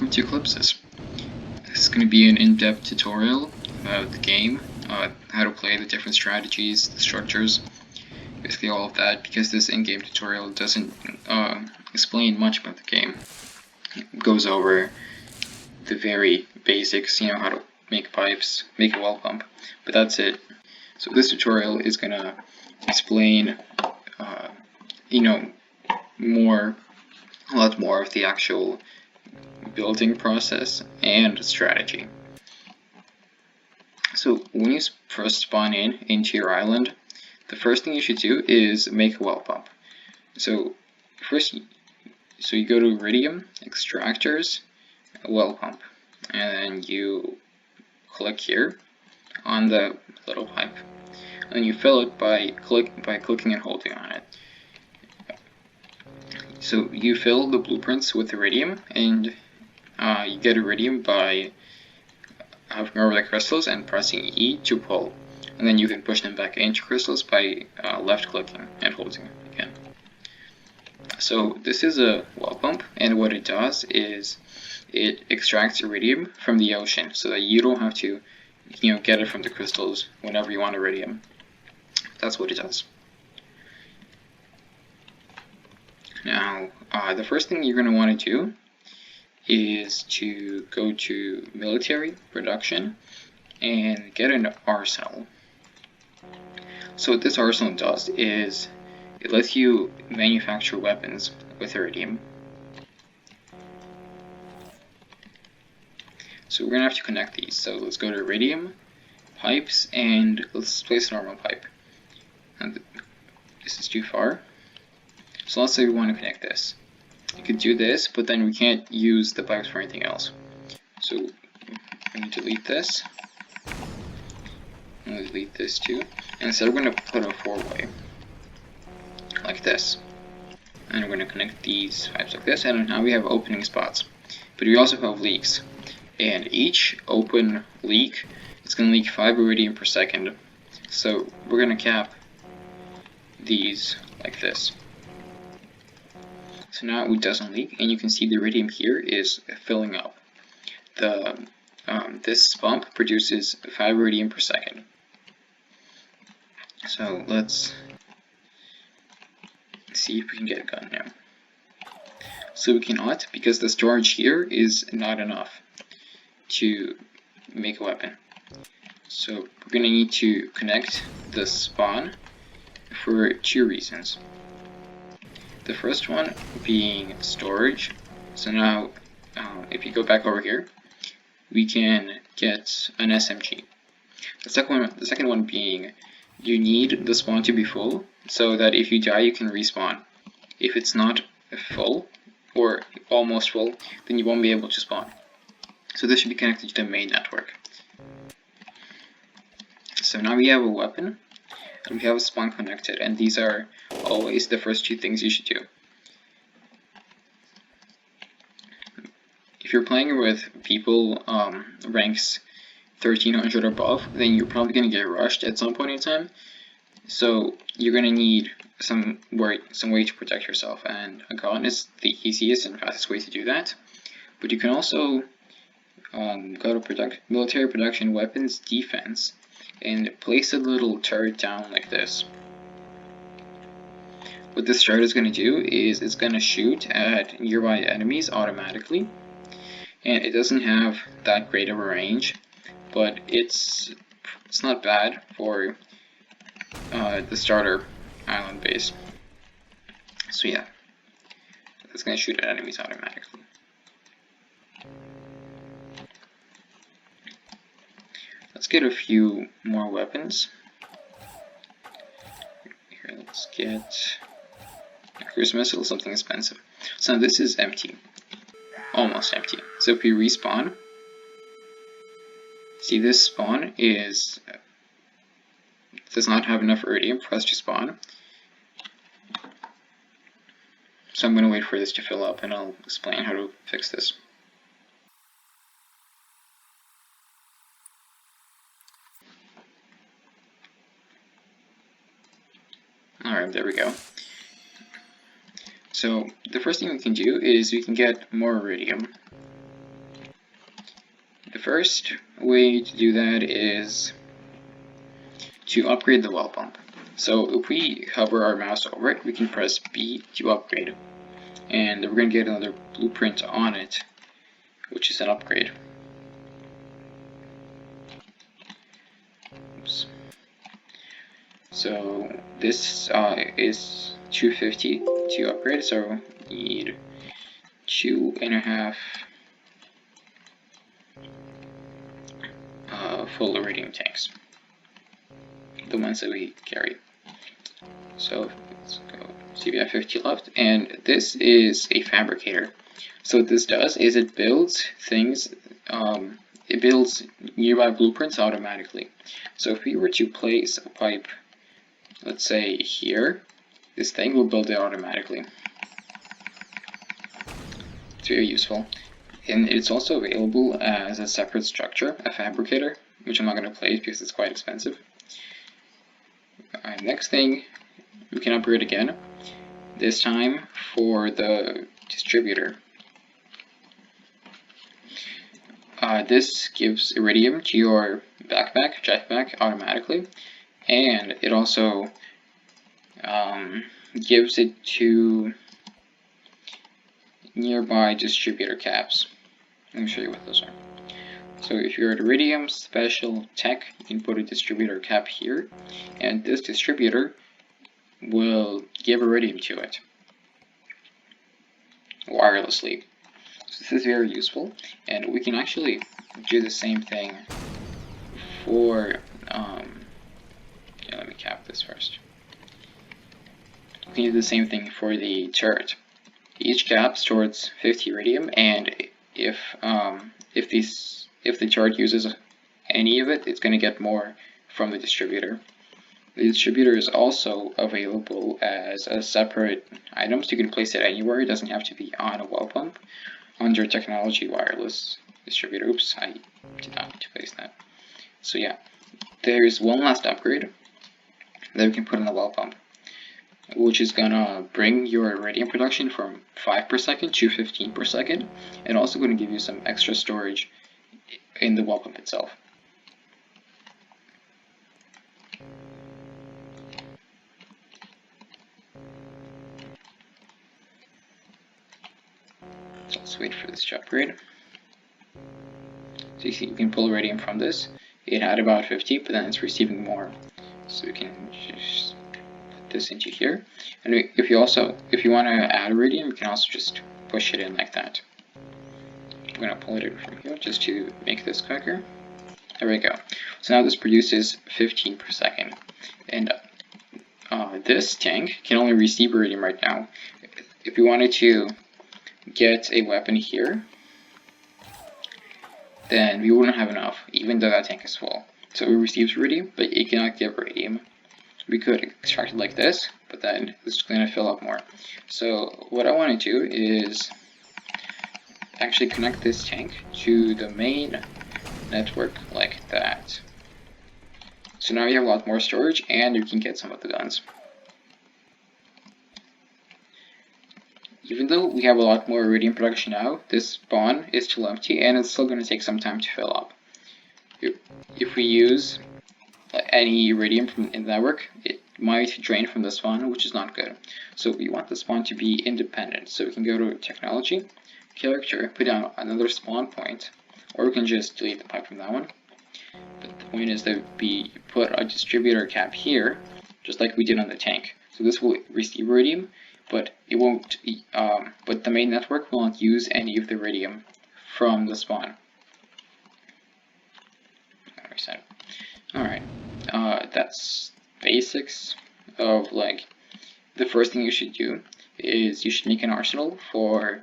welcome to Eclipsis. This is going to be an in-depth tutorial about the game, how to play the different strategies, the structures, basically all of that, because this in-game tutorial doesn't explain much about the game. It goes over the very basics, how to make pipes, make a well pump, but that's it. So this tutorial is going to explain, a lot more of the actual building process and strategy. So when you first spawn into your island, the first thing you should do is make a well pump. So you go to Iridium, Extractors, well pump, and then you click here on the little pipe, and you fill it by clicking and holding on it. So you fill the blueprints with iridium, and you get iridium by hovering over the crystals and pressing E to pull, and then you can push them back into crystals by left clicking and holding again. So this is a well pump, and what it does is it extracts iridium from the ocean so that you don't have to get it from the crystals whenever you want iridium. That's what it does. Now, the first thing you're going to want to do is to go to Military Production and get an arsenal. So what this arsenal does is it lets you manufacture weapons with iridium. So we're going to have to connect these. So let's go to iridium, pipes, and let's place a normal pipe. And this is too far. So let's say we want to connect this. You could do this, but then we can't use the pipes for anything else. So we need to delete this. And delete this too. And instead we're going to put a 4-way. Like this. And we're going to connect these pipes like this, and now we have opening spots. But we also have leaks. And each open leak is going to leak 5 iridium per second. So we're going to cap these like this. So now it doesn't leak, and you can see the iridium here is filling up. This pump produces 5 iridium per second. So let's see if we can get it done now. So we cannot, because the storage here is not enough to make a weapon. So we're going to need to connect the spawn for 2 reasons. The first one being storage. So now, if you go back over here, we can get an SMG. The second one being, you need the spawn to be full, so that if you die, you can respawn. If it's not full, or almost full, then you won't be able to spawn. So this should be connected to the main network. So now we have a weapon, and we have a spawn connected, and these are always the first 2 things you should do. If you're playing with people ranks 1300 or above, then you're probably going to get rushed at some point in time. So you're going to need some way to protect yourself, and a gun is the easiest and fastest way to do that. But you can also go to military production, weapons, defense, and place a little turret down like this. What this turret is going to do is it's going to shoot at nearby enemies automatically, and it doesn't have that great of a range, but it's not bad for the starter island base. So yeah, it's going to shoot at enemies automatically. Let's get a few more weapons. Here, let's get a cruise missile, something expensive. So this is empty. Almost empty. So if we respawn, see this spawn does not have enough iridium for us to spawn. So I'm going to wait for this to fill up, and I'll explain how to fix this. Alright, there we go. So the first thing we can do is we can get more iridium. first way to do that is to upgrade the well pump. So if we hover our mouse over it, we can press B to upgrade, and we're going to get another blueprint on it, which is an upgrade. Oops. So this is 250 to upgrade, so we need 2.5 full iridium tanks, the ones that we carry. So let's go. So we have 50 left, and this is a fabricator. So what this does is it builds things. It builds nearby blueprints automatically. So if we were to place a pipe, let's say here, this thing will build it automatically. It's very useful. And it's also available as a separate structure, a fabricator, which I'm not going to place because it's quite expensive. Next thing, we can upgrade again, this time for the distributor. This gives iridium to your jetpack automatically, and it also gives it to nearby distributor caps. Let me show you what those are. So if you're at Iridium Special Tech, you can put a distributor cap here, and this distributor will give iridium to it wirelessly. So this is very useful, and we can actually do the same thing for, let me cap this first. We can do the same thing for the turret. Each cap stores 50 iridium, and if the turret uses any of it, it's going to get more from the distributor. The distributor is also available as a separate item, so you can place it anywhere. It doesn't have to be on a well pump. Under Technology Wireless Distributor. Oops, I did not place that. So yeah, there's one last upgrade that we can put on the well pump, which is gonna bring your iridium production from 5 per second to 15 per second, and also going to give you some extra storage in the well pump itself. So let's wait for this to upgrade. So you see, you can pull iridium from this. It had about 50, but then it's receiving more. So we can just put this into here. And if you want to add iridium, you can also just push it in like that. I'm going to pull it in from here just to make this quicker. There we go. So now this produces 15 per second. And this tank can only receive iridium right now. If you wanted to get a weapon here, then we wouldn't have enough, even though that tank is full. So it receives iridium, but it cannot give iridium. We could extract it like this, but then it's going to fill up more. So what I want to do is actually connect this tank to the main network like that. So now you have a lot more storage, and you can get some of the guns. Even though we have a lot more iridium production now, this spawn is still empty, and it's still going to take some time to fill up. If we use any iridium from in the network, it might drain from the spawn, which is not good. So we want the spawn to be independent. So we can go to Technology, Character, put down another spawn point, or we can just delete the pipe from that one. But the point is that we put a distributor cap here, just like we did on the tank. So this will receive iridium, but it won't. But the main network will not use any of the iridium from the spawn. Reset. All right, that's basics of like the first thing you should do is you should make an arsenal for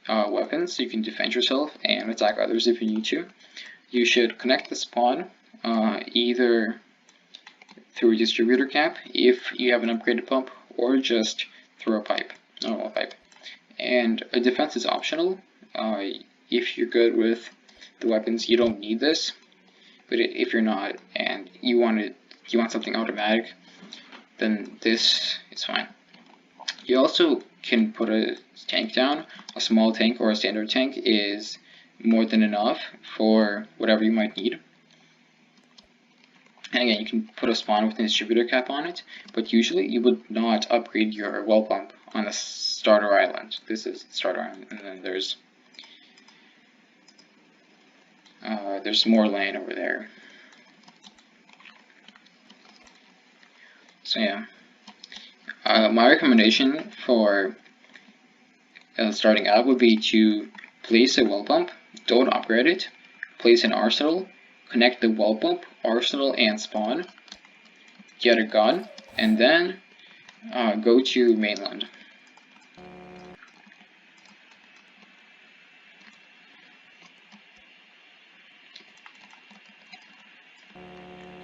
weapons so you can defend yourself and attack others if you need to. You should connect the spawn either through a distributor cap if you have an upgraded pump, or just through a pipe, normal pipe. And a defense is optional. If you're good with the weapons, you don't need this. But if you're not and you want something automatic, then this is fine. You also can put a tank down. A small tank or a standard tank is more than enough for whatever you might need. And again, you can put a spawn with a distributor cap on it, but usually you would not upgrade your well pump on the starter island. This is the starter island, and then there's more land over there. So yeah, my recommendation for starting out would be to place a well pump, don't upgrade it, place an arsenal, connect the well pump, arsenal, and spawn, get a gun, and then go to mainland.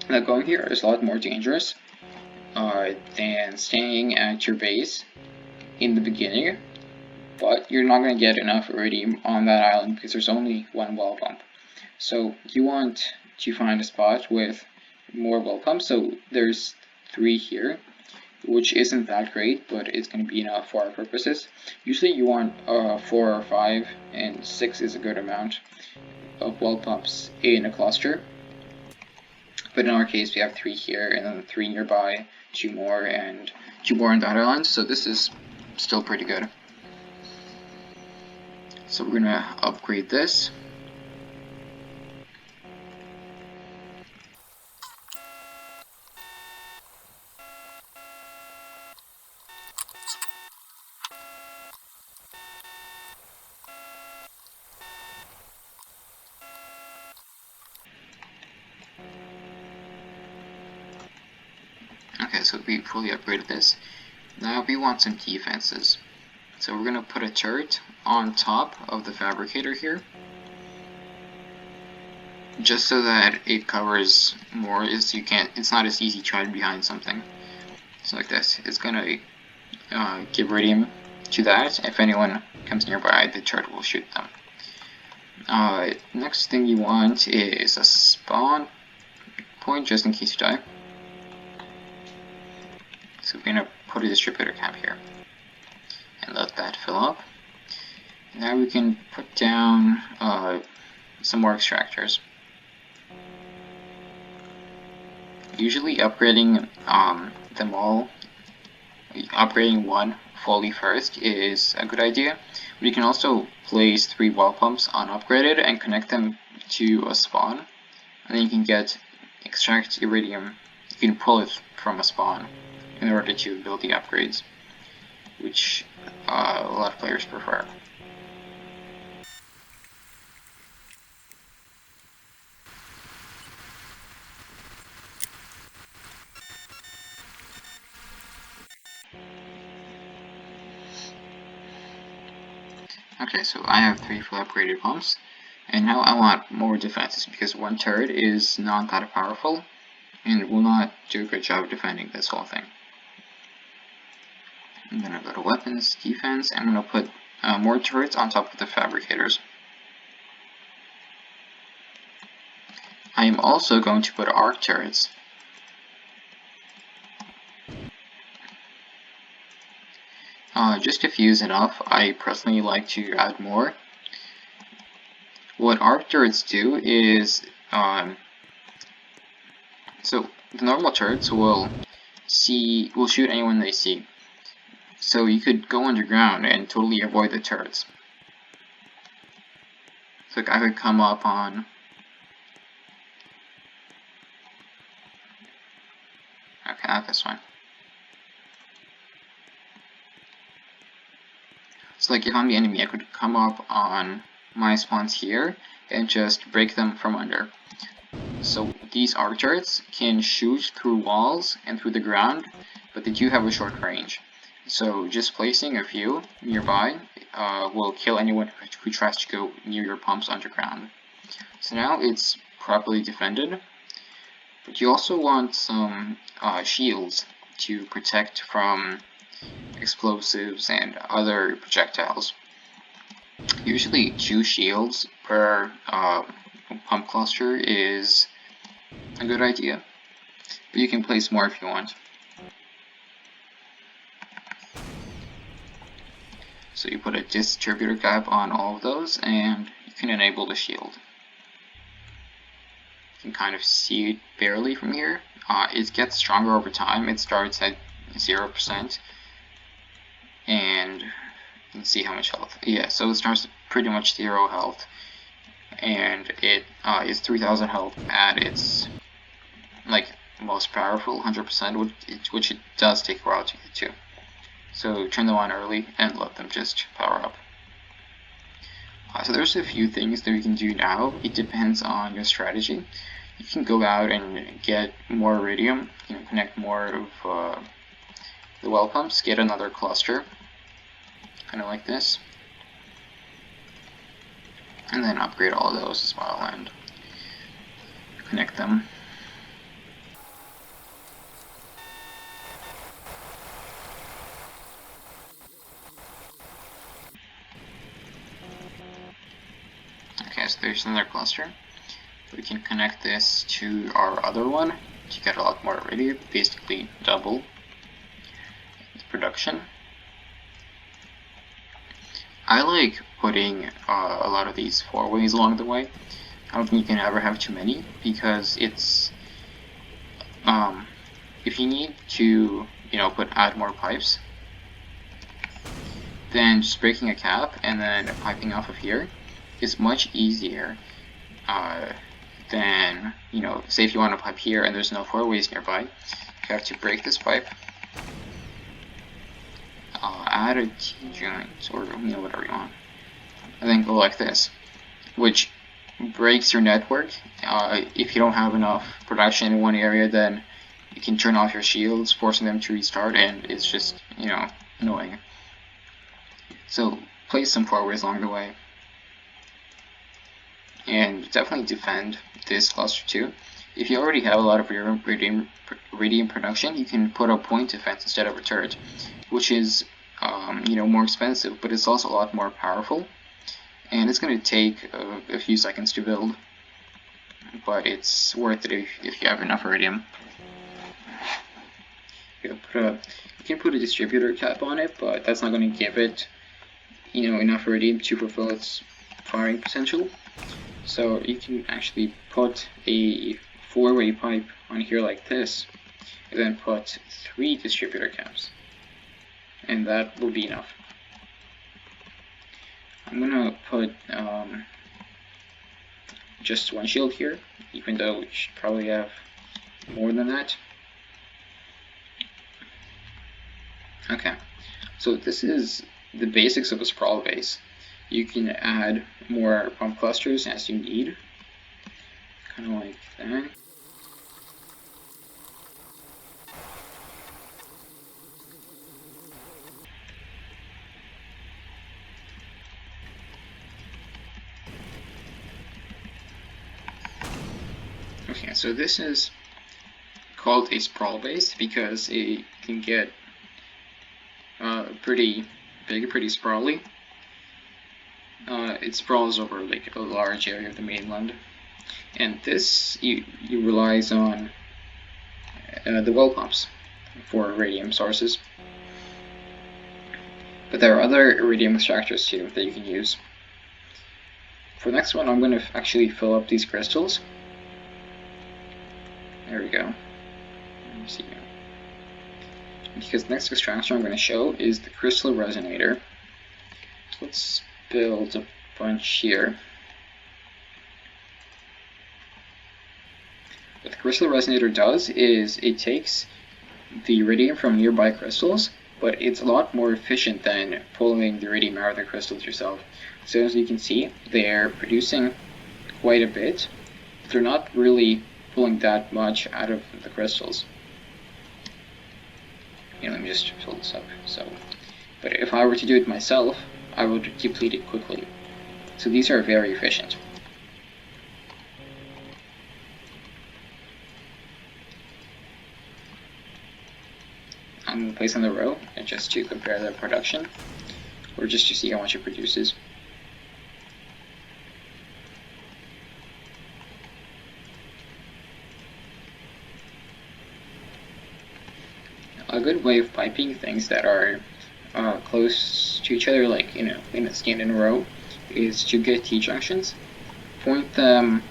Now going here is a lot more dangerous than staying at your base in the beginning, but you're not going to get enough iridium on that island because there's only one well pump. So you want to find a spot with more well pumps. So there's 3 here, which isn't that great, but it's going to be enough for our purposes. Usually you want 4 or 5, and 6 is a good amount of well pumps in a cluster. But in our case, we have 3 here, and then 3 nearby, 2 more, and 2 more on that island, so this is still pretty good. So we're gonna upgrade this. Okay, so we fully upgraded this. Now we want some defenses. So we're going to put a turret on top of the Fabricator here, just so that it covers more. It's not as easy to hide behind something. So like this, it's going to give iridium to that. If anyone comes nearby, the turret will shoot them. Next thing you want is a spawn point, just in case you die. So we're going to put a distributor cap here and let that fill up. Now we can put down some more extractors. Usually upgrading them all, upgrading one fully first is a good idea, but you can also place 3 well pumps unupgraded and connect them to a spawn, and then you can extract iridium. You can pull it from a spawn in order to build the upgrades, which a lot of players prefer. Okay, so I have 3 full upgraded pumps, and now I want more defenses because 1 turret is not that powerful and will not do a good job defending this whole thing. I'm gonna go to weapons, defense, and I'm gonna put more turrets on top of the fabricators. I am also going to put arc turrets. Just if you use enough, I personally like to add more. What arc turrets do is, so the normal turrets will shoot anyone they see. So you could go underground and totally avoid the turrets. So I could come up on... Okay, not this one. So like if I'm the enemy, I could come up on my spawns here and just break them from under. So these arc turrets can shoot through walls and through the ground, but they do have a short range. So just placing a few nearby will kill anyone who tries to go near your pumps underground. So now it's properly defended, but you also want some shields to protect from explosives and other projectiles. Usually 2 shields per pump cluster is a good idea, but you can place more if you want. So you put a distributor cap on all of those, and you can enable the shield. You can kind of see it barely from here. It gets stronger over time. It starts at 0%, and you can see how much health. Yeah, so it starts at pretty much 0 health, and it is 3000 health at its like most powerful 100%, which it does take a while to get to. So turn them on early and let them just power up. So there's a few things that we can do now. It depends on your strategy. You can go out and get more iridium, connect more of the well pumps, get another cluster, kind of like this, and then upgrade all of those as well and connect them. Okay, so there's another cluster. We can connect this to our other one to get a lot more iridium, basically double the production. I like putting a lot of these 4-ways along the way. I don't think you can ever have too many, because it's if you need to add more pipes, then just breaking a cap and then piping off of here is much easier than, say if you want to pipe here and there's no 4-ways nearby, you have to break this pipe, add a T-joint, or whatever you want, and then go like this, which breaks your network. If you don't have enough production in one area, then you can turn off your shields, forcing them to restart, and it's just, annoying. So place some 4-ways along the way. And definitely defend this cluster too. If you already have a lot of iridium production, you can put a point defense instead of a turret, which is more expensive, but it's also a lot more powerful, and it's going to take a few seconds to build, but it's worth it if you have enough iridium. You can put a distributor cap on it, but that's not going to give it enough iridium to fulfill its firing potential. So you can actually put a 4-way pipe on here like this, and then put 3 distributor caps, and that will be enough. I'm gonna put just 1 shield here, even though we should probably have more than that. Okay, so this is the basics of a sprawl base. You can add more pump clusters as you need, kind of like that. Okay, so this is called a sprawl base because it can get pretty big, pretty sprawly. It sprawls over like a large area of the mainland, and this you relies on the well pumps for iridium sources. But there are other iridium extractors too that you can use. For the next one, I'm going to actually fill up these crystals. There we go. Let me see here. Because the next extraction I'm going to show is the crystal resonator. Let's build a bunch here. What the crystal resonator does is it takes the iridium from nearby crystals, but it's a lot more efficient than pulling the iridium out of the crystals yourself. So as you can see, they're producing quite a bit. They're not really pulling that much out of the crystals. Let me just fill this up. But if I were to do it myself, I would deplete it quickly. So these are very efficient. I'm going to place on the row just to compare the production, or just to see how much it produces. A good way of piping things that are close to each other, like stand in a row, is to get T-junctions, point them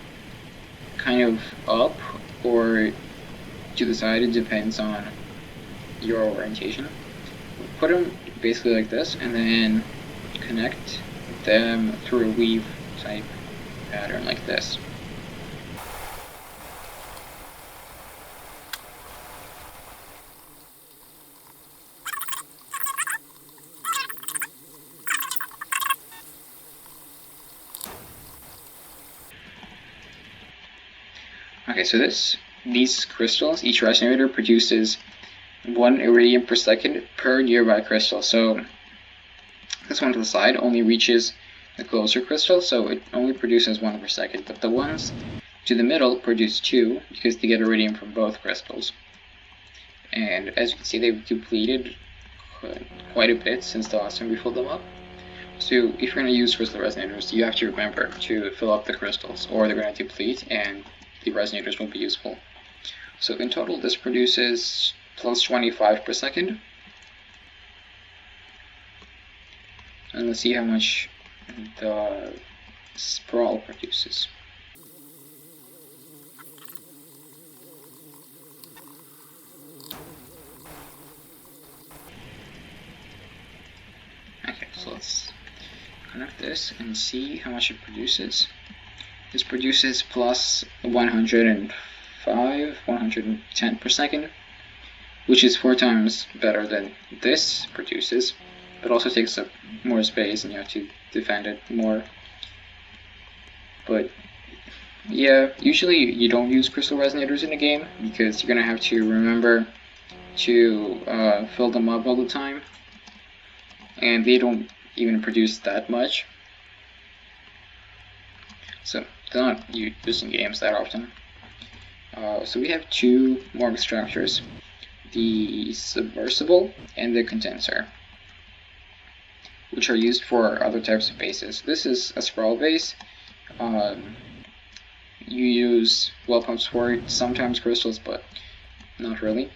kind of up or to the side, it depends on your orientation. Put them basically like this, and then connect them through a weave type pattern like this. Okay, so these crystals, each resonator produces 1 iridium per second per nearby crystal. So this one to the side only reaches the closer crystal, so it only produces 1 per second. But the ones to the middle produce 2 because they get iridium from both crystals. And as you can see, they've depleted quite a bit since the last time we filled them up. So if you're going to use crystal resonators, you have to remember to fill up the crystals, or they're going to deplete and the resonators won't be useful. So in total, this produces plus 25 per second. And let's see how much the sprawl produces. Okay, so let's connect this and see how much it produces. This produces plus 105, 110 per second, which is 4 times better than this produces, but also takes up more space and you have to defend it more. But yeah, usually you don't use crystal resonators in a game because you're going to have to remember to fill them up all the time, and they don't even produce that much. So they're not used in games that often. So we have 2 more extractors, the submersible and the condenser, which are used for other types of bases. This is a sprawl base. You use well pumps for it, sometimes crystals, but not really.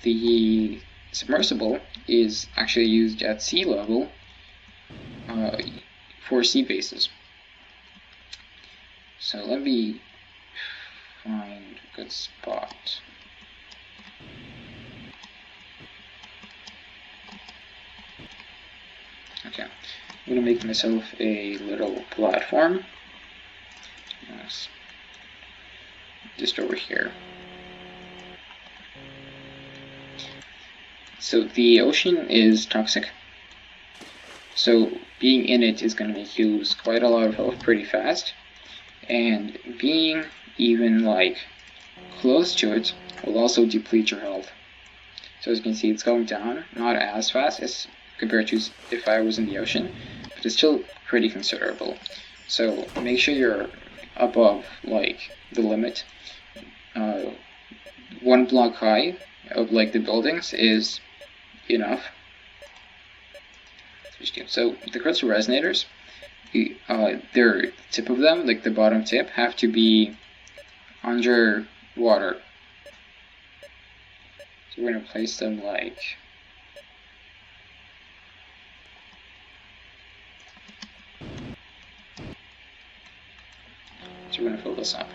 The submersible is actually used at sea level for sea bases. So let me find a good spot. Okay, I'm gonna make myself a little platform. Yes. Just over here. So the ocean is toxic. So being in it is going to make you lose quite a lot of health pretty fast. And being even like close to it will also deplete your health. So as you can see, it's going down, not as fast as compared to if I was in the ocean, but it's still pretty considerable. So make sure you're above like the limit. 1 block high of like the buildings is enough. So the crystal resonators, their tip of them, like the bottom tip, have to be under water. So we're going to place them like so we're going to fill this up.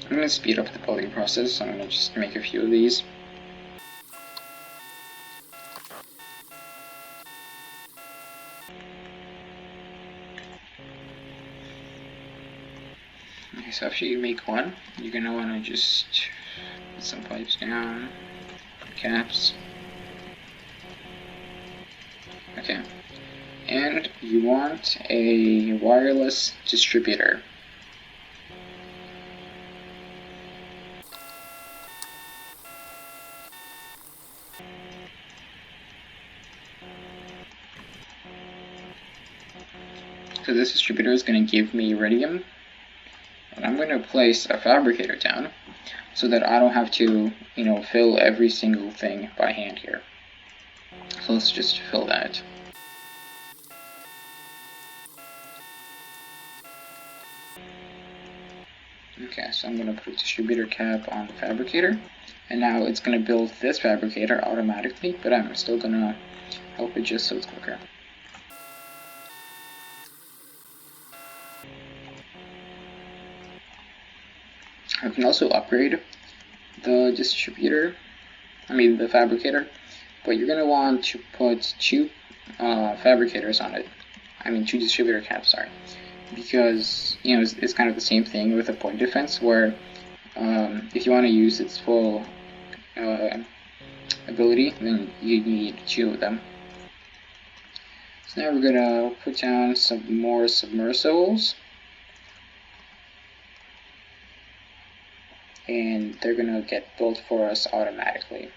I'm going to speed up the building process, so I'm going to just make a few of these. Okay, so after you make one, you're going to want to just put some pipes down, caps. Okay, and you want a wireless distributor. So this distributor is going to give me iridium, and I'm going to place a fabricator down so that I don't have to, fill every single thing by hand here. So let's just fill that. Okay, so I'm going to put a distributor cap on the fabricator, and now it's going to build this fabricator automatically, but I'm still going to help it just so it's quicker. We can also upgrade the distributor, the fabricator, but you're going to want to put two fabricators on it. Two distributor caps, sorry, because it's kind of the same thing with a point defense, where if you want to use its full ability, then you need two of them. So now we're gonna put down some more submersibles, and they're gonna get built for us automatically.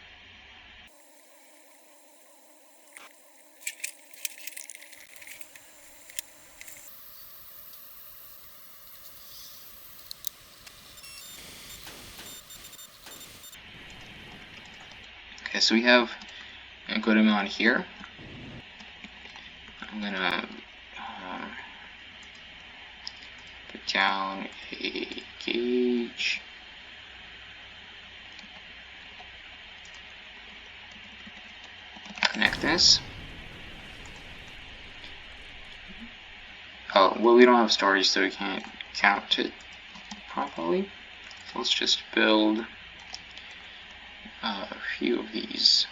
Okay, so we have a good amount here. I'm gonna put down a gauge. Connect this. Oh, well, we don't have storage, so we can't count it properly. So let's just build a few of these.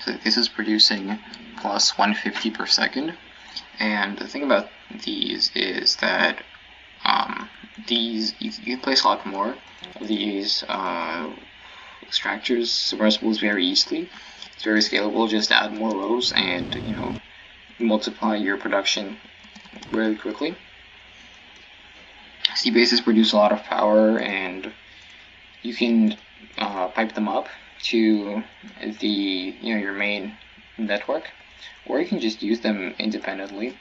So this is producing plus 150 per second, and the thing about these is that you can place a lot more of these extractors, submersibles very easily. It's very scalable. Just add more rows and multiply your production really quickly. Sea bases produce a lot of power, and you can pipe them up to your main network, or you can just use them independently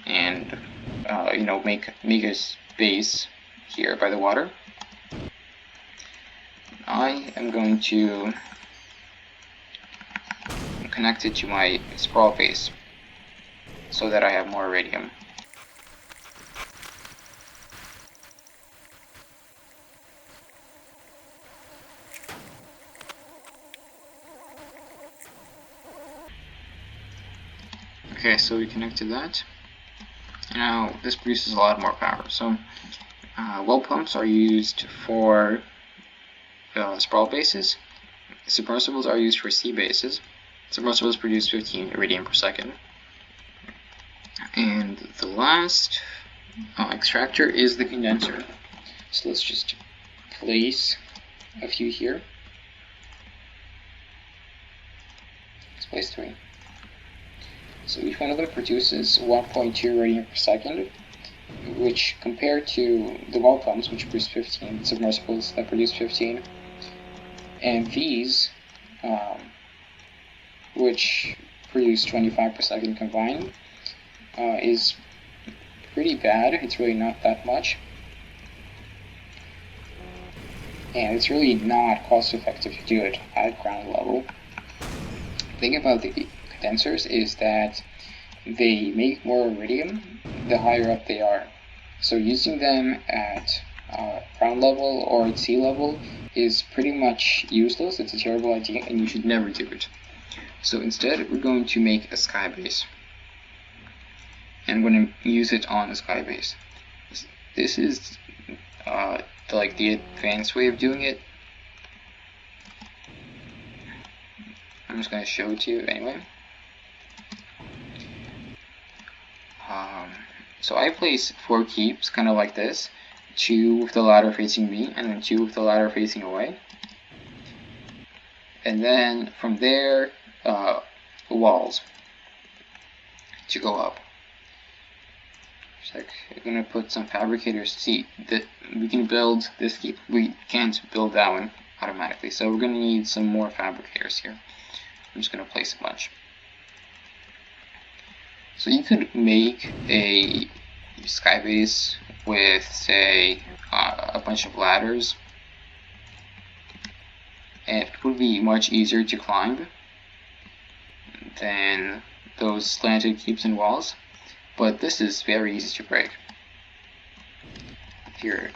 and make a base here by the water. I am going to connect it to my sprawl base so that I have more iridium. Okay, so we connected that. Now this produces a lot more power. So well pumps are used for sprawl bases. Submersibles are used for sea bases. Submersibles produce 15 iridium per second. And the last extractor is the condenser. So let's just place a few here. Let's place 3. So each one of them produces 1.2 iridium per second, which compared to the well pumps, which produce 15, the submersibles that produce 15, and these, which produce 25 per second combined, is pretty bad. It's really not that much, and it's really not cost effective to do it at ground level. The thing about the condensers is that they make more iridium the higher up they are. So using them at ground level or at sea level is pretty much useless. It's a terrible idea, and you should never do it. So instead, we're going to make a sky base, and I'm going to use it on a sky base. This is the advanced way of doing it. I'm just going to show it to you anyway. So I place 4 keeps, kind of like this, 2 with the ladder facing me, and then 2 with the ladder facing away. And then from there, walls to go up. I'm going to put some fabricators. See, that we can build this keep. We can't build that one automatically, so we're going to need some more fabricators here. I'm just going to place a bunch. So you could make a sky base with, say, a bunch of ladders, and it would be much easier to climb than those slanted keeps and walls, but this is very easy to break. Here,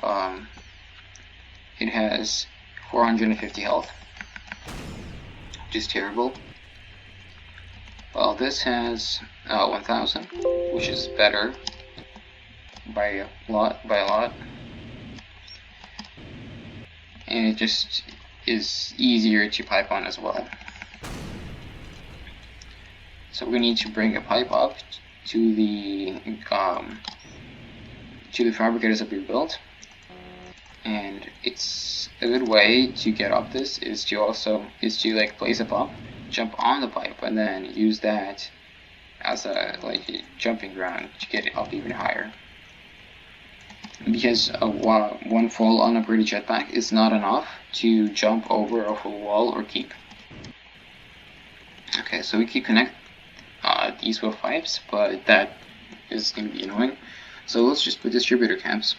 it has 450 health, which is terrible. Well, this has 1000, which is better by a lot, and it just is easier to pipe on as well. So we need to bring a pipe up to the fabricators that we built, and it's a good way to get up this is to like place a pump, jump on the pipe, and then use that as a jumping ground to get it up even higher. Because one full unupgraded jetpack is not enough to jump over a full wall or keep. Okay, so we can connect these with pipes, but that is going to be annoying. So let's just put distributor caps.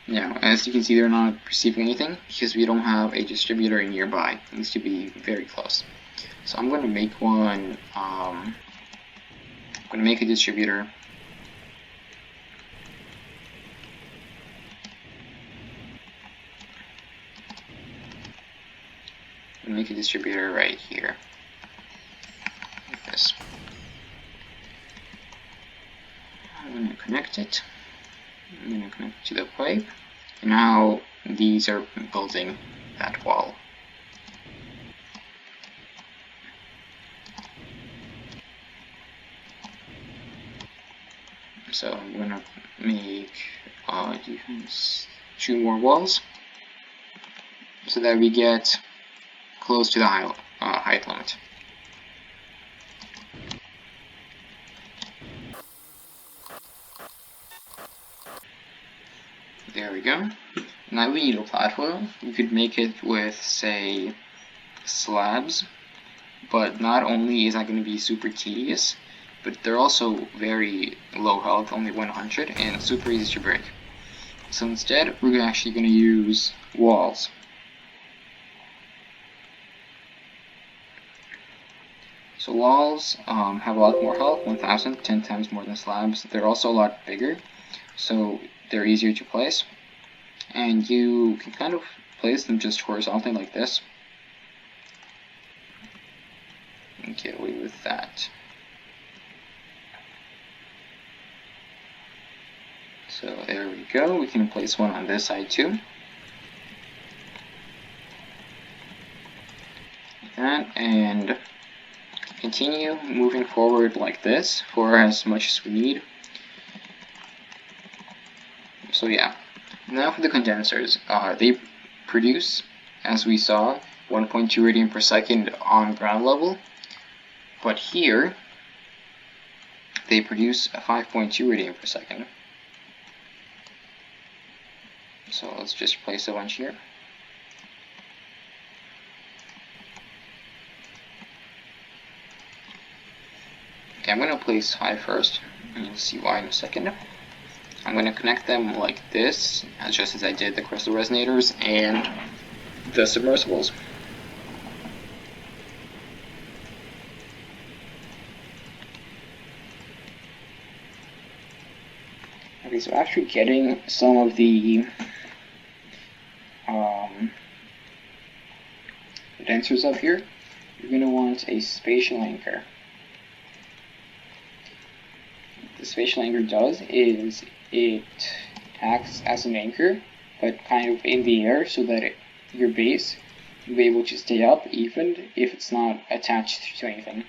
Now, as you can see, they're not receiving anything because we don't have a distributor nearby. It needs to be very close. So I'm going to make one. I'm going to make a distributor. I'm going to make a distributor right here. Like this. I'm going to connect it. I'm going to connect it to the pipe. And now these are building that wall. So I'm going to make 2 more walls so that we get close to the height limit. There we go. Now we need a platform. You could make it with, say, slabs, but not only is that going to be super tedious, but they're also very low health, only 100, and super easy to break. So instead, we're actually going to use walls. So walls have a lot more health, 1000, 10 times more than slabs. They're also a lot bigger, so they're easier to place. And you can kind of place them just horizontally like this and get away with that. So there we go. We can place one on this side too. Like that, and continue moving forward like this for as much as we need. So yeah, now for the condensers. They produce, as we saw, 1.2 radian per second on ground level, but here they produce 5.2 radian per second. So let's just place a bunch here. Okay, I'm going to place 5 first, and you'll see why in a second. I'm going to connect them like this, just as I did the crystal resonators and the submersibles. Okay, so after getting some of the condensers up here, you're going to want a spatial anchor. What the spatial anchor does is it acts as an anchor, but kind of in the air, so that your base will be able to stay up even if it's not attached to anything.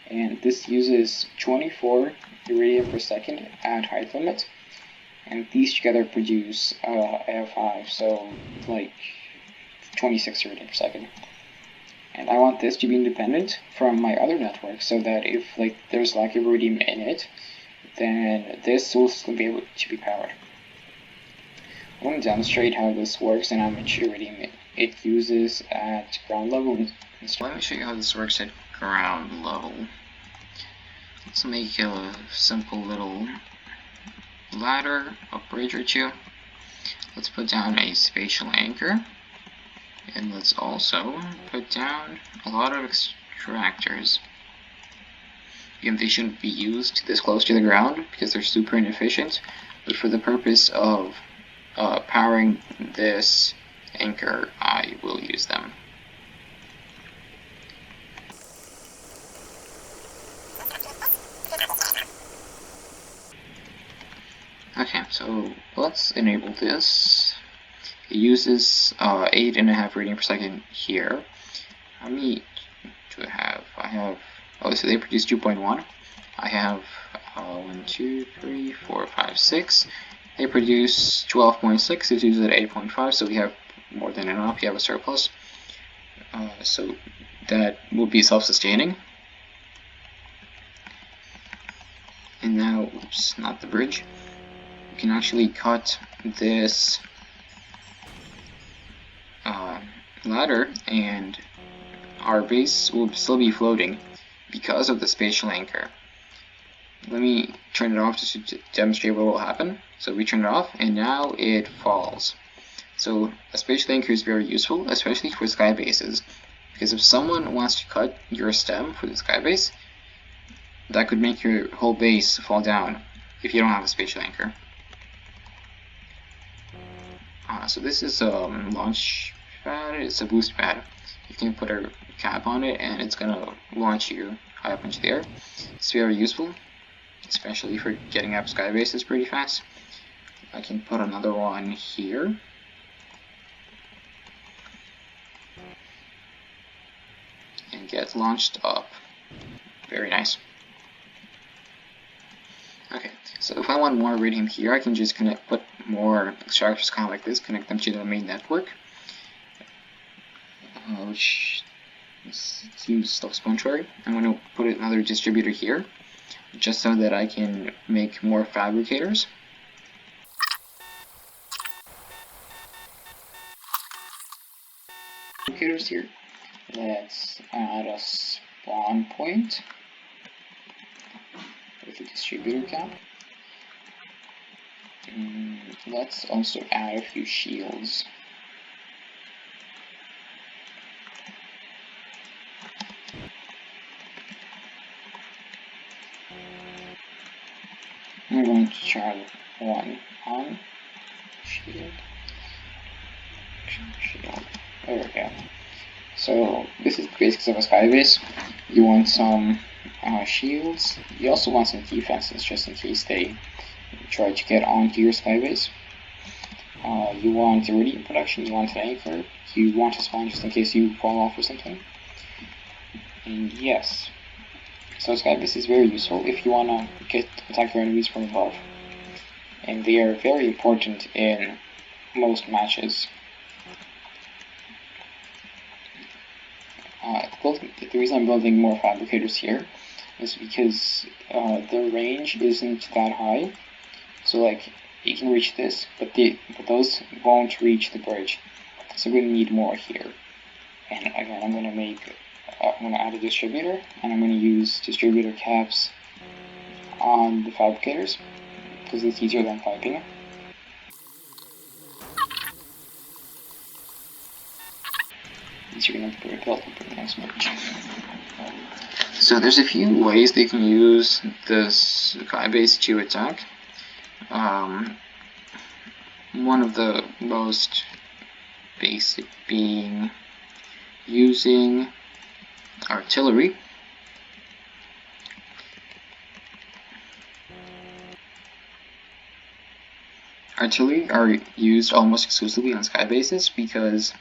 And this uses 24 radian per second at height limit, and these together produce I have 5, so like 26 radian per second. And I want this to be independent from my other network, so that if there's lack of radium in it, then this will still be able to be powered. I want to demonstrate how this works and how much radium it uses at ground level. So let me show you how this works at ground level. Let's make a simple little ladder, a bridge or two. Let's put down a spatial anchor, and let's also put down a lot of extractors. Again, they shouldn't be used this close to the ground because they're super inefficient, but for the purpose of powering this anchor, I will use them. Okay, so let's enable this. It uses 8.5 radian per second here. How many do I have? Oh, so they produce 2.1. I have 1, 2, 3, 4, 5, 6. They produce 12.6. It uses at 8.5, so we have more than enough. We have a surplus. So that will be self-sustaining. And now, oops, not the bridge. We can actually cut this ladder, and our base will still be floating because of the spatial anchor. Let me turn it off just to demonstrate what will happen. So we turn it off, and now it falls. So a spatial anchor is very useful, especially for sky bases, because if someone wants to cut your stem for the sky base, that could make your whole base fall down if you don't have a spatial anchor. So this is a launch pad. It's a boost pad. You can put a cap on it, and it's gonna launch you high up into the air. It's very useful, especially for getting up sky bases pretty fast. I can put another one here. And get launched up. Very nice. Okay, so if I want more iridium here, I can just put more structures kind of like this, connect them to the main network, which seems self-explanatory. I'm going to put another distributor here, just so that I can make more fabricators. Fabricators here. Let's add a spawn point with a distributor cap. Let's also add a few shields. I'm going to try one on shield. There we go. So this is the basics of a sky base. You want some shields. You also want some defenses just in case they try to get onto your sky base. You want iridium production. You want an anchor. You want a spawn just in case you fall off or something. And yes, so sky base is very useful if you want to attack your enemies from above. And they are very important in most matches. The reason I'm building more fabricators here is because their range isn't that high. So like you can reach this, but those won't reach the bridge. So we're gonna need more here. And again, I'm gonna add a distributor, and I'm gonna use distributor caps on the fabricators because it's easier than piping. You're going to build the next bridge. So there's a few ways they can use this sky base to attack. One of the most basic being using artillery. Artillery are used almost exclusively on sky bases because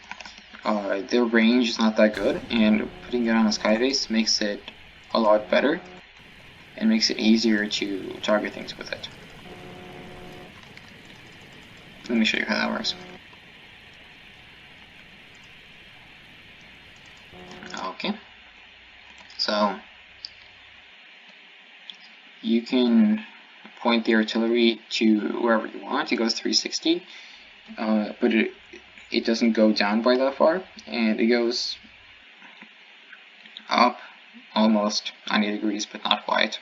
their range is not that good, and putting it on a sky base makes it a lot better and makes it easier to target things with it. Let me show you how that works. Okay, so you can point the artillery to wherever you want. It goes 360, but it doesn't go down by that far, and it goes up almost 90 degrees, but not quite.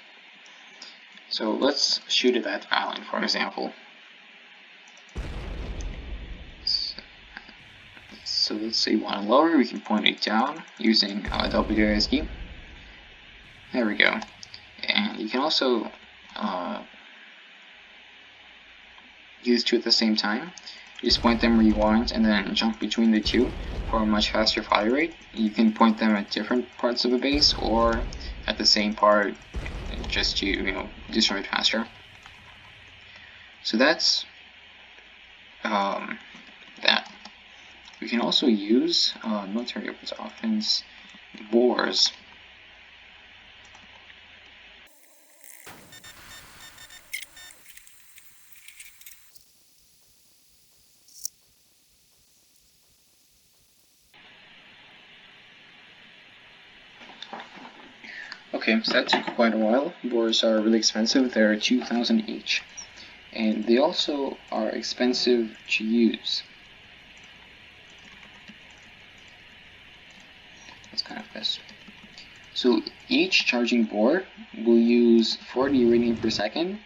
So let's shoot at that island, for example. So let's say we want to lower, we can point it down using WASD. There we go. And you can also use two at the same time. You just point them where you want and then jump between the two for a much faster fire rate. You can point them at different parts of a base or at the same part just to, destroy it faster. So that's that. We can also use military weapons offense bores. Okay, so that took quite a while. Bores are really expensive. They're 2,000 each. And they also are expensive to use. That's kind of this. So each charging bore will use 40 radian per second,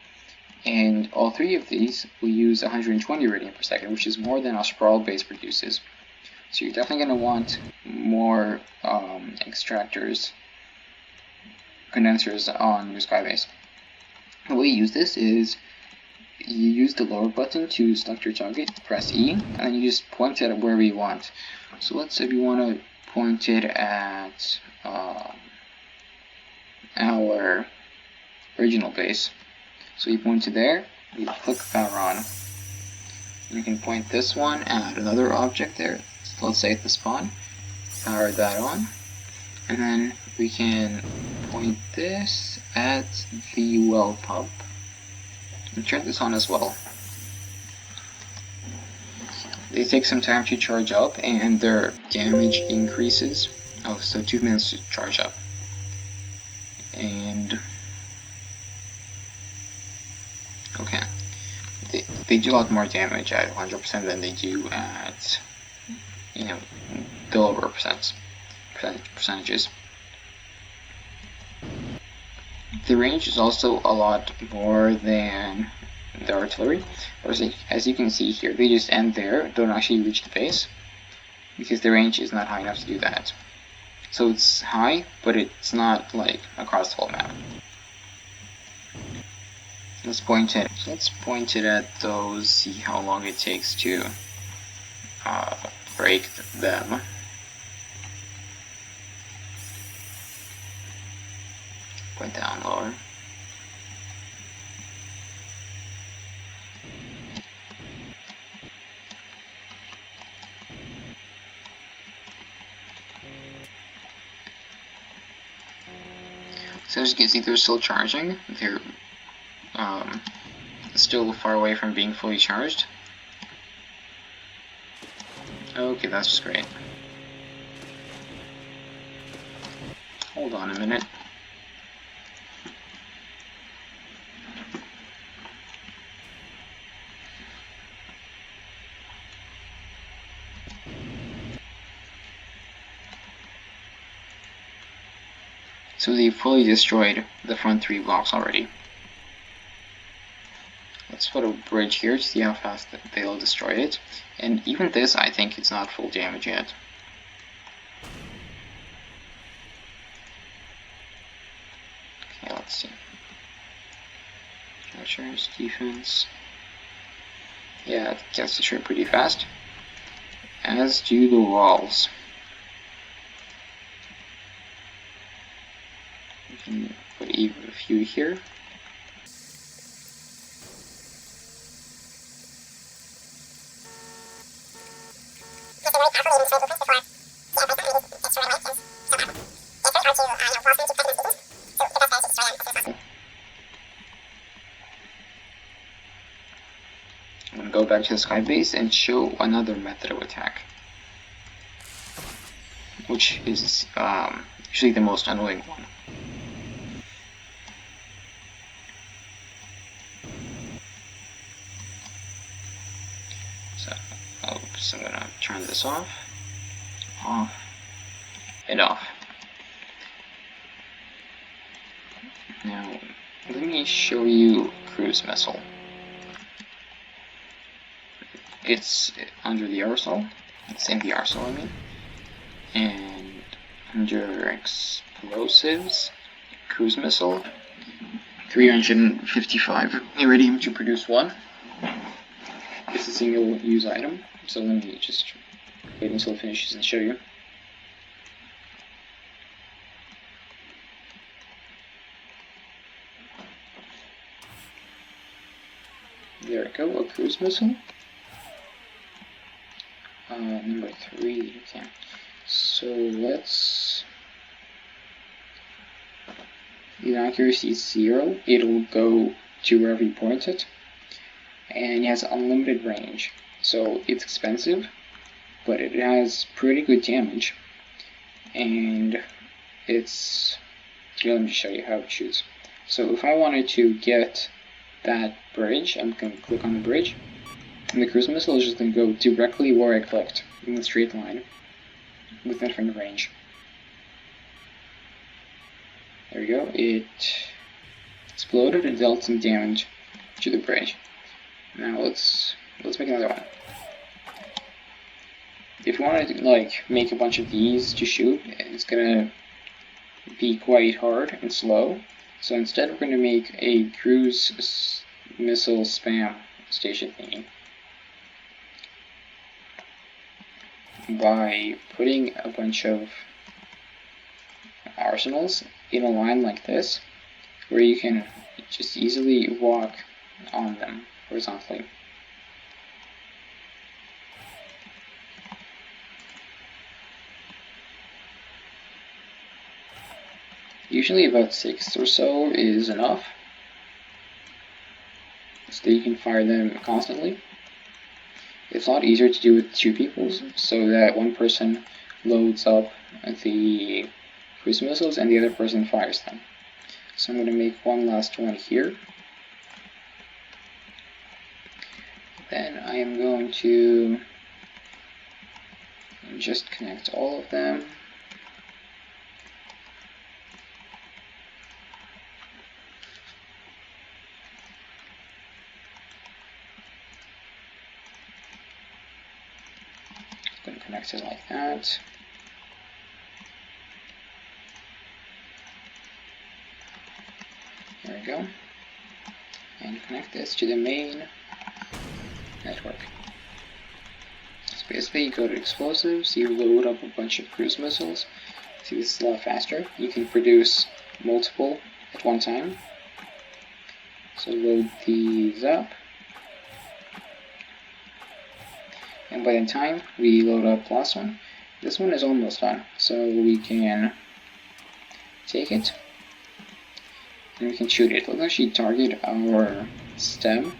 and all three of these will use 120 radian per second, which is more than our sprawl base produces. So you're definitely going to want more extractors, condensers on your skybase. The way you use this is you use the lower button to select your target, press E, and then you just point it at wherever you want. So let's say we want to point it at our original base. So you point it there, you click power on. You can point this one at another object there. So let's say at the spawn, power that on, and then we can point this at the well pump and turn this on as well. They take some time to charge up and their damage increases. Oh, so 2 minutes to charge up. And okay, they do a lot more damage at 100% than they do at, you know, the lower percentages. The range is also a lot more than the artillery. As you can see here, they just end there, don't actually reach the base, because the range is not high enough to do that. So it's high, but it's not like across the whole map. Let's point it at those, see how long it takes to break them. Point down lower. So as you can see, they're still charging. They're still far away from being fully charged. Okay, that's just great. Hold on a minute. So they fully destroyed the front 3 blocks already. Let's put a bridge here to see how fast they'll destroy it. And even this, I think it's not full damage yet. Okay, let's see. Archers, defense. Yeah, it gets destroyed pretty fast. As do the walls. We can put even a few here. I'm going to go back to the sky base and show another method of attack, which is usually the most annoying one. So, I'm going to turn this off, and off. Now, let me show you cruise missile. It's under the arsenal. It's in the arsenal, I mean. And under explosives, cruise missile, 355 iridium to produce one. It's a single use item, so let me just wait until it finishes and show you. There we go, a cruise missile. Number 3, okay. So let's... The accuracy is 0, it'll go to wherever you point it. And it has unlimited range. So it's expensive, but it has pretty good damage. And it's... Here, let me show you how it shoots. So if I wanted to get that bridge, I'm going to click on the bridge, and the cruise missile is just going to go directly where I clicked, in a straight line, with different range. There we go, it exploded and dealt some damage to the bridge. Now let's make another one. If you want to like make a bunch of these to shoot, it's going to be quite hard and slow. So instead we're going to make a cruise missile spam station thingy by putting a bunch of arsenals in a line like this, where you can just easily walk on them horizontally. Usually about 6 or so is enough, so that you can fire them constantly. It's a lot easier to do with 2 people, so that one person loads up the cruise missiles and the other person fires them. So I'm going to make one last one here. Then I am going to just connect all of them. Going to connect it like that. There we go. And connect this to the main network. So basically you go to explosives, you load up a bunch of cruise missiles. See, this is a lot faster. You can produce multiple at one time. So load these up. And by the time we load up the last one, this one is almost done. So we can take it and we can shoot it. Let's actually target our stem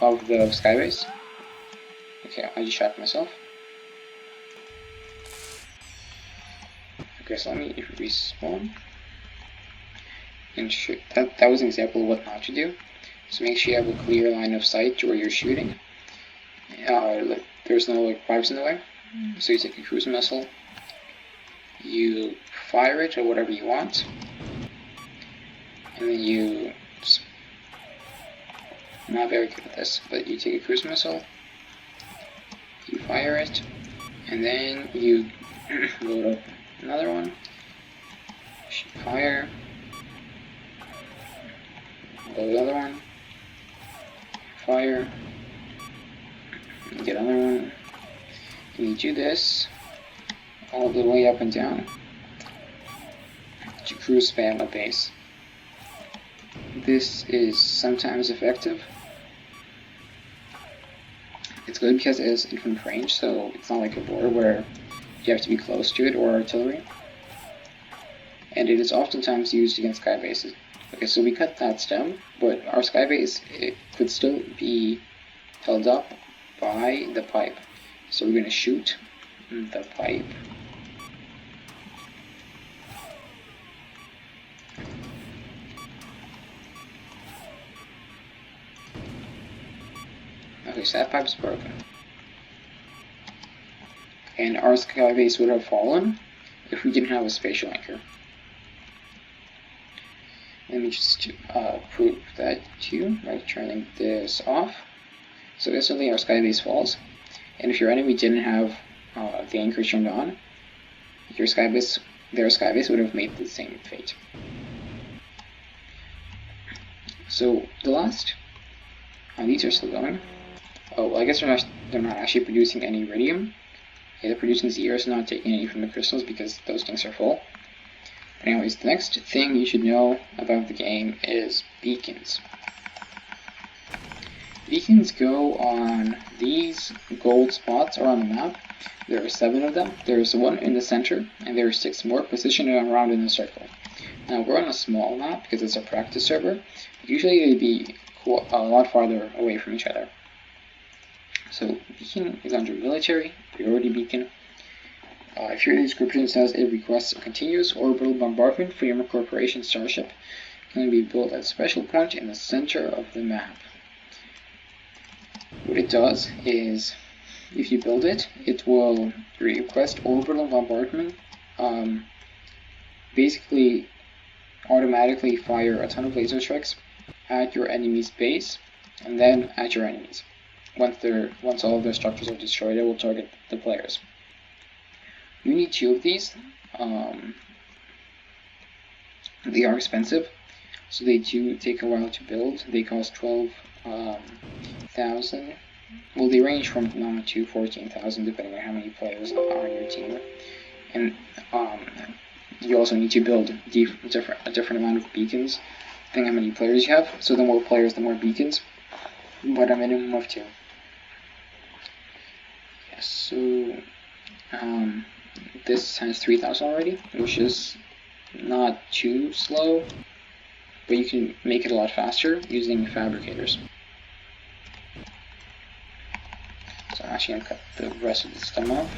of the skybase. Okay, I just shot myself. Okay, so let me respawn and shoot. That was an example of what not to do. So make sure you have a clear line of sight to where you're shooting. There's no pipes in the way. So you take a cruise missile, you fire it or whatever you want, and then you... I'm not very good at this, but you take a cruise missile, you fire it, and then you load up another one, fire, load another one, fire, and get another one, and you do this all the way up and down to cruise spam a base. This is sometimes effective. It's good because it has infinite range, so it's not like a border where you have to be close to it or artillery. And it is oftentimes used against sky bases. Okay, so we cut that stem, but our sky base, it could still be held up by the pipe. So we're going to shoot the pipe. Okay, so that pipe's broken. And our sky base would have fallen if we didn't have a spatial anchor. Let me just prove that to you by turning this off. So instantly our sky base falls, and if your enemy didn't have the anchor turned on, their sky base would have made the same fate. So the last, these are still going. Oh, well, I guess they're not actually producing any iridium. Yeah, they're producing zeros, not taking any from the crystals because those things are full. But anyways, the next thing you should know about the game is beacons. Beacons go on these gold spots around the map. There are 7 of them. There's one in the center, and there are 6 more positioned around in a circle. Now we're on a small map because it's a practice server. Usually they'd be a lot farther away from each other. So beacon is under military, priority beacon. If your description says it requests a continuous orbital bombardment from your corporation starship, it can be built at a special point in the center of the map. What it does is, if you build it, it will request orbital bombardment, basically automatically fire a ton of laser strikes at your enemy's base, and then at your enemies. Once all of their structures are destroyed, it will target the players. You need 2 of these. They are expensive, so they do take a while to build. They cost 12,000. Well, they range from 9 to 14,000 depending on how many players are on your team. And you also need to build a different amount of beacons depending on how many players you have. So the more players, the more beacons, but a minimum of 2. Yes, so this has 3,000 already, which is not too slow, but you can make it a lot faster using fabricators. So I'm actually going to cut the rest of the stem off.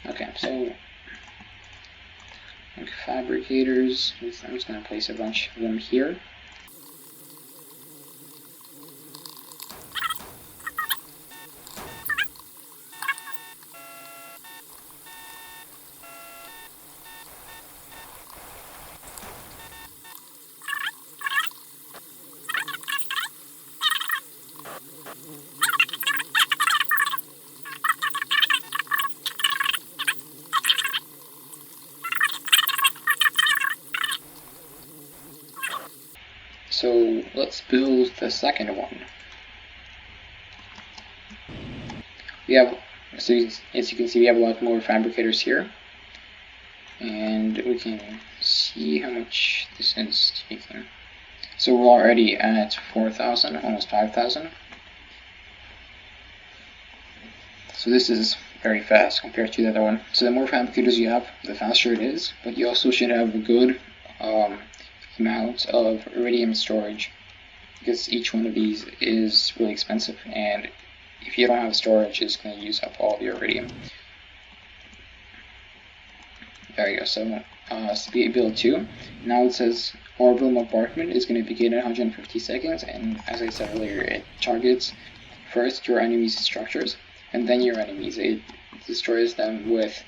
Okay, so fabricators, I'm just going to place a bunch of them here. So let's build the second one. We have, so as you can see, we have a lot more fabricators here, and we can see how much this is taking. So we're already at 4,000, almost 5,000. So this is very fast compared to the other one. So the more fabricators you have, the faster it is, but you also should have a good amount of iridium storage, because each one of these is really expensive, and if you don't have storage, it's going to use up all of your iridium. There you go. So speed build 2. Now it says orbital bombardment is going to begin in 150 seconds, and as I said earlier, it targets first your enemy's structures and then your enemies. It destroys them with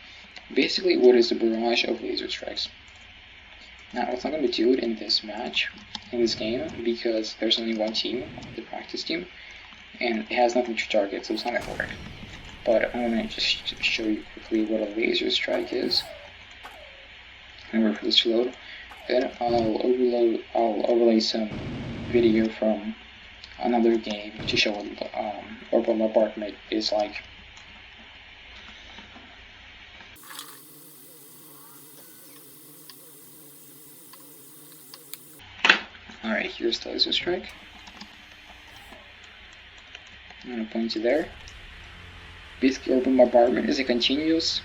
basically what is a barrage of laser strikes. Now it's not going to do it in this match, in this game, because there's only one team, the practice team, and it has nothing to target, so it's not going to work. But I'm going to just show you quickly what a laser strike is. I'm going to wait for this to load. Then I'll overlay some video from another game to show what orbital bombardment is like. Alright, here's the laser strike. I'm going to point to there. Basically, orbital bombardment is a continuous,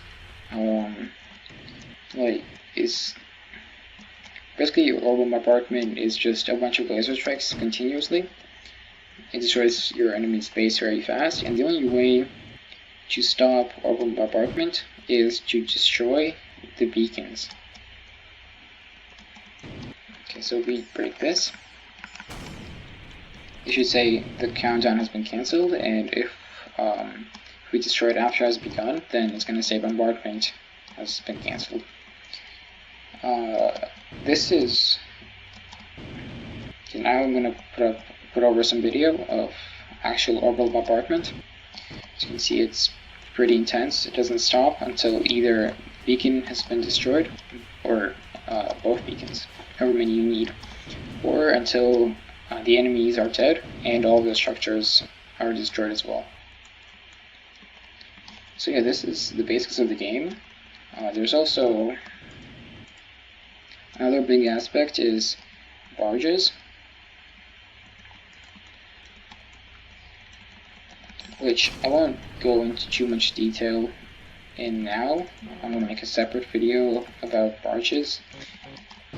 basically orbital bombardment is just a bunch of laser strikes continuously. It destroys your enemy's base very fast, and the only way to stop orbital bombardment is to destroy the beacons. Okay, so we break this. It should say the countdown has been cancelled, and if we destroy it after it has begun, then it's going to say bombardment has been cancelled. This is. Okay, now I'm going to put over some video of actual orbital bombardment. As you can see, it's pretty intense. It doesn't stop until either beacon has been destroyed, or both beacons, however many you need, or until the enemies are dead and all the structures are destroyed as well. So yeah, this is the basics of the game. There's also another big aspect is barges, which I won't go into too much detail in now. I'm going to make a separate video about barges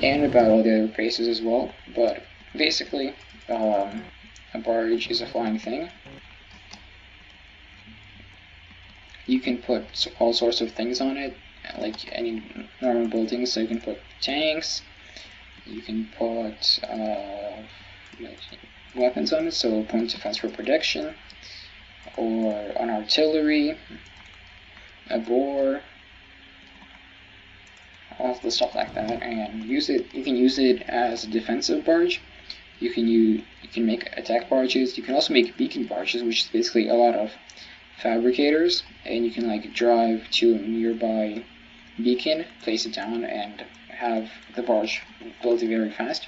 and about all the other bases as well, but basically a barge is a flying thing. You can put all sorts of things on it, like any normal building, so you can put tanks, you can put weapons on it, so point defense for protection, or an artillery, a bore, all the stuff like that, and use it. You can use it as a defensive barge. You can make attack barges. You can also make beacon barges, which is basically a lot of fabricators, and you can like drive to a nearby beacon, place it down, and have the barge built very fast.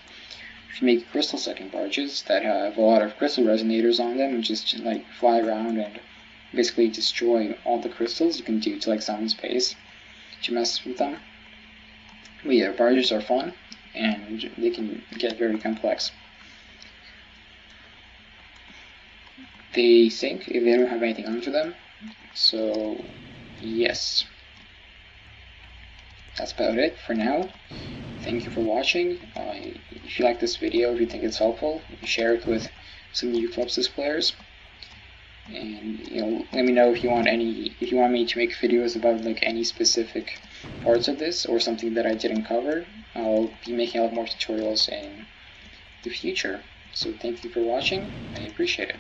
You can make crystal sucking barges that have a lot of crystal resonators on them and just like fly around and basically destroy all the crystals. You can do to like someone's base to mess with them. But yeah, barges are fun and they can get very complex. They sink if they don't have anything under them. So yes, that's about it for now. Thank you for watching. If you like this video, if you think it's helpful, you can share it with some new Eclipsis players. And let me know if you want me to make videos about like any specific parts of this or something that I didn't cover. I'll be making a lot more tutorials in the future. So thank you for watching. I appreciate it.